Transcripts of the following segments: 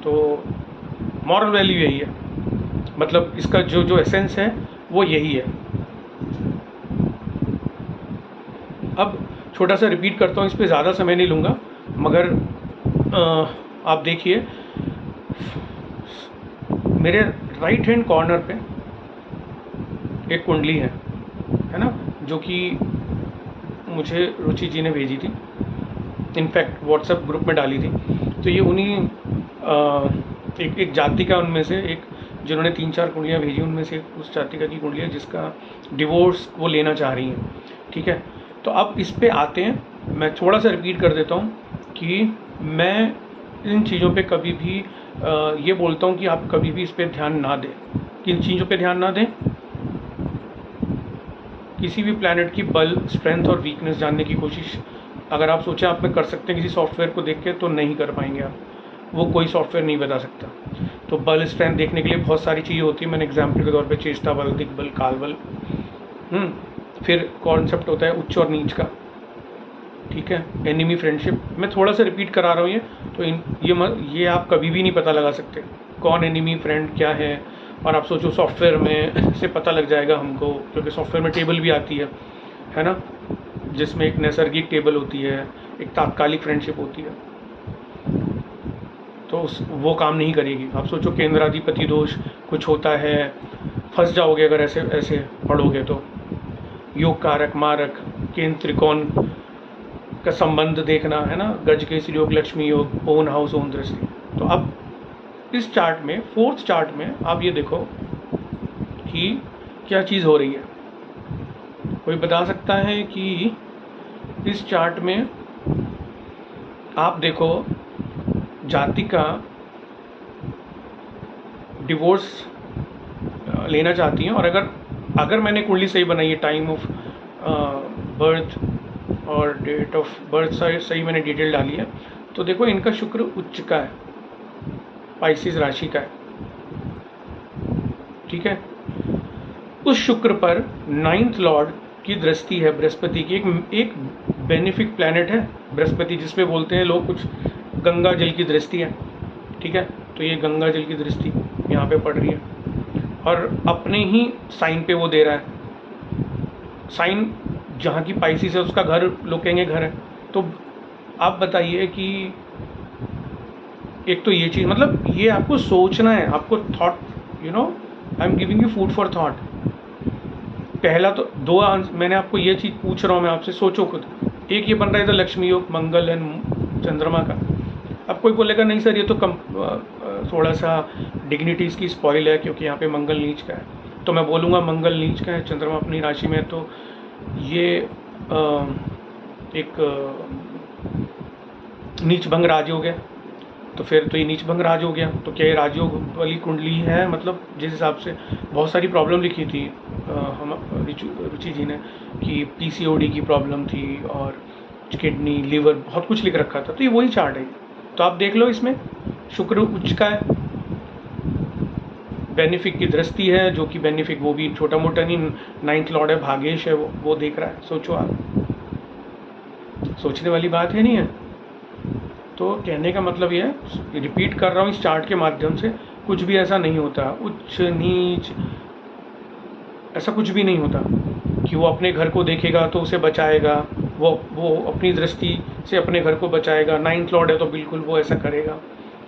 तो moral value यही है, मतलब इसका जो जो एसेंस है वो यही है। अब छोटा सा रिपीट करता हूँ, इस पर ज़्यादा समय नहीं लूँगा, मगर आप देखिए मेरे राइट हैंड कॉर्नर पे एक कुंडली है ना, जो कि मुझे रुचि जी ने भेजी थी, इनफैक्ट व्हाट्सएप ग्रुप में डाली थी। तो ये उन्हीं एक जाति का, उनमें से एक जिन्होंने 3-4 कुंडलियाँ भेजी, उनमें से उस जातिका की कुंडली है जिसका डिवोर्स वो लेना चाह रही हैं। ठीक है, तो अब इस पे आते हैं। मैं थोड़ा सा रिपीट कर देता हूँ कि मैं इन चीज़ों पे कभी भी ये बोलता हूँ कि आप कभी भी इस पे ध्यान ना दें। किन चीज़ों पे ध्यान ना दें? किसी भी प्लैनेट की बल, स्ट्रेंथ और वीकनेस जानने की कोशिश अगर आप सोचें आप में कर सकते हैं किसी सॉफ्टवेयर को देख के, तो नहीं कर पाएंगे आप, वो कोई सॉफ्टवेयर नहीं बता सकता। तो बल स्ट्रेंथ देखने के लिए बहुत सारी चीज़ें होती है। मैंने एग्जाम्पल के तौर पे चेष्टा बल, दिग्बल, काल बल, फिर कॉन्सेप्ट होता है उच्च और नीच का। ठीक है, एनिमी फ्रेंडशिप, मैं थोड़ा सा रिपीट करा रहा हूँ ये, तो ये आप कभी भी नहीं पता लगा सकते कौन एनिमी फ्रेंड क्या है। और आप सोचो सॉफ्टवेयर में से पता लग जाएगा हमको, क्योंकि सॉफ्टवेयर में टेबल भी आती है ना, जिसमें एक नैसर्गिक टेबल होती है, एक तात्कालिक फ्रेंडशिप होती है, तो वो काम नहीं करेगी। आप सोचो केंद्राधिपति दोष कुछ होता है, फंस जाओगे अगर ऐसे ऐसे पढ़ोगे तो। योग कारक मारक, केंद्र त्रिकोण का संबंध देखना है ना, गज केसरी योग, लक्ष्मी योग, ओन हाउस ओन दृष्टि। तो अब इस चार्ट में, 4th चार्ट में आप ये देखो कि क्या चीज़ हो रही है। कोई बता सकता है कि इस चार्ट में आप देखो जाति का डिवोर्स लेना चाहती हैं, और अगर मैंने कुंडली सही बनाई है, टाइम ऑफ बर्थ और डेट ऑफ बर्थ सही मैंने डिटेल डाली है, तो देखो इनका शुक्र उच्च का है, पाइसिस राशि का है। ठीक है, उस शुक्र पर 9th लॉर्ड की दृष्टि है बृहस्पति की। एक बेनिफिक प्लैनेट है बृहस्पति, जिसपे बोलते हैं लोग कुछ गंगा जल की दृष्टि है। ठीक है, तो ये गंगा जल की दृष्टि यहाँ पे पड़ रही है, और अपने ही साइन पे वो दे रहा है। साइन जहाँ की पाइसिस है उसका घर लोग कहेंगे घर है। तो आप बताइए कि एक तो ये चीज़, मतलब ये आपको सोचना है, आपको thought, I am giving you food for thought. पहला तो मैंने आपको ये चीज़ पूछ रहा हूँ मैं आपसे, सोचो खुद। एक ये बन रहा है तो लक्ष्मी योग, मंगल एंड चंद्रमा का। अब कोई बोलेगा नहीं सर ये तो थोड़ा सा डिग्निटीज़ की स्पॉइल है, क्योंकि यहाँ पे मंगल नीच का है। तो मैं बोलूँगा मंगल नीच का है, चंद्रमा अपनी राशि में, तो ये एक नीच भंग राजयोग है। तो फिर तो ये नीच भंग राज हो गया। तो क्या ये राजयोग वाली कुंडली है? मतलब जिस हिसाब से बहुत सारी प्रॉब्लम लिखी थी हम रुचि जी ने, कि पीसीओडी की प्रॉब्लम थी और किडनी, लिवर, बहुत कुछ लिख रखा था। तो ये वही चार्ट है। तो आप देख लो, इसमें शुक्र उच्च का है, बेनिफिक की दृष्टि है, जो कि बेनिफिक वो भी छोटा मोटा नहीं, 9th लॉर्ड है, भागेश है, वो देख रहा है। सोचो आप, सोचने वाली बात है नहीं है? तो कहने का मतलब ये है, रिपीट कर रहा हूँ, इस चार्ट के माध्यम से कुछ भी ऐसा नहीं होता उच्च नीच, ऐसा कुछ भी नहीं होता कि वो अपने घर को देखेगा तो उसे बचाएगा, वो अपनी दृष्टि से अपने घर को बचाएगा। 9th लॉर्ड है तो बिल्कुल वो ऐसा करेगा,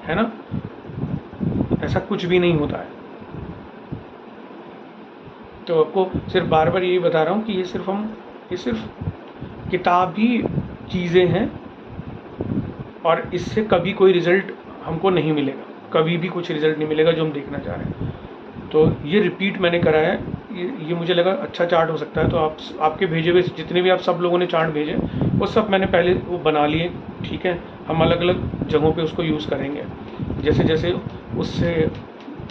है ना? ऐसा कुछ भी नहीं होता है। तो आपको सिर्फ बार बार यही बता रहा हूँ कि ये सिर्फ किताबी चीज़ें हैं, और इससे कभी कोई रिज़ल्ट हमको नहीं मिलेगा, कभी भी कुछ रिज़ल्ट नहीं मिलेगा जो हम देखना चाह रहे हैं। तो ये रिपीट मैंने करा है, ये मुझे लगा अच्छा चार्ट हो सकता है। तो आपके भेजे हुए जितने भी आप सब लोगों ने चार्ट भेजे वो सब मैंने पहले वो बना लिए। ठीक है, हम अलग अलग जगहों पे उसको यूज़ करेंगे, जैसे जैसे उससे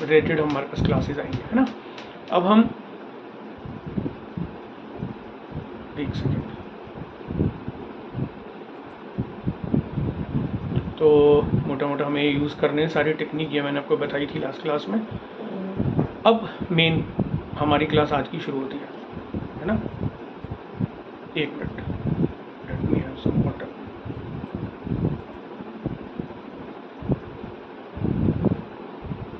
रिलेटेड हमारे पास क्लासेस आएंगे, है ना? अब हम एक सेकेंड, तो मोटा मोटा हमें यूज़ करने सारी टेक्निक ये मैंने आपको बताई थी लास्ट क्लास में। अब मेन हमारी क्लास आज की शुरू होती है ना? 1 मिनट।